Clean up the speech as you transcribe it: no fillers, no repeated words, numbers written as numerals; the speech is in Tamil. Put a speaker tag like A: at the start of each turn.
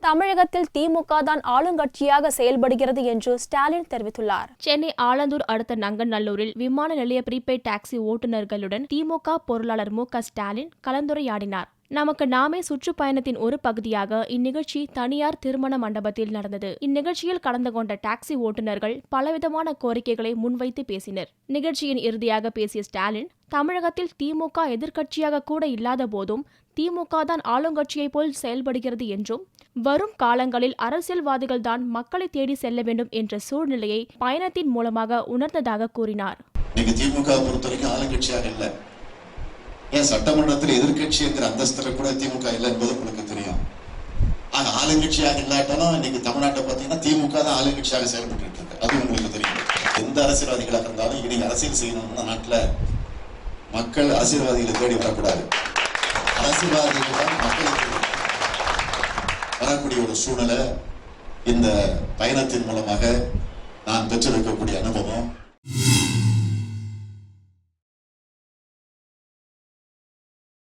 A: தமிழகத்தில் திமுக தான் ஆளுங்கட்சியாக செயல்படுகிறது என்று ஸ்டாலின் தெரிவித்துள்ளார்.
B: சென்னை ஆலந்தூர் அடுத்த நங்கநல்லூரில் விமான நிலைய ப்ரீபெய்ட் டாக்ஸி ஓட்டுநர்களுடன் திமுக பொருளாளர் மு.க. ஸ்டாலின் கலந்துரையாடினார். நமக்கு நாமே சுற்றுப்பயணத்தின் ஒரு பகுதியாக இந்நிகழ்ச்சி தனியார் திருமண மண்டபத்தில் நடந்தது. இந்நிகழ்ச்சியில் கலந்து கொண்ட டாக்ஸி ஓட்டுநர்கள் பலவிதமான கோரிக்கைகளை முன்வைத்து பேசினர். நிகழ்ச்சியின் இறுதியாக பேசிய ஸ்டாலின், தமிழகத்தில் திமுக எதிர்க்கட்சியாக கூட இல்லாத போதும் திமுக தான் ஆளுங்கட்சியை போல் செயல்படுகிறது என்றும், வரும் காலங்களில் அரசியல்வாதிகள் தான் மக்களை தேடி செல்ல வேண்டும் என்ற சூழ்நிலையை பயணத்தின் மூலமாக உணர்ந்ததாக கூறினார்.
C: திமுக பொறுத்தவரைக்கும் ஆளுங்கட்சியாக இல்லை, ஏன் சட்டமன்றத்தில் எதிர்கட்சி என்கிற அந்தஸ்துல கூட திமுக இல்லை என்பது உங்களுக்கு தெரியும். ஆளுங்கட்சியாக இல்லாட்டாலும் இன்னைக்கு தமிழ்நாட்டை பார்த்தீங்கன்னா திமுக தான் ஆளுங்கட்சியாக செயல்பட்டு இருக்கு. அது உங்களுக்கு தெரியும். எந்த அரசியல்வாதிகளாக இருந்தாலும் இன்னைக்கு அரசியல் செய்யணும்னா நாட்டுல மக்கள் அரசியல்வாதிகளை தேடி வரக்கூடாது. அரசியல்வாதிகள் தான் மக்களுக்கு வரக்கூடிய ஒரு சூழ்நிலை இந்த பயணத்தின் மூலமாக நான் பெற்றிருக்கக்கூடிய அனுபவம்.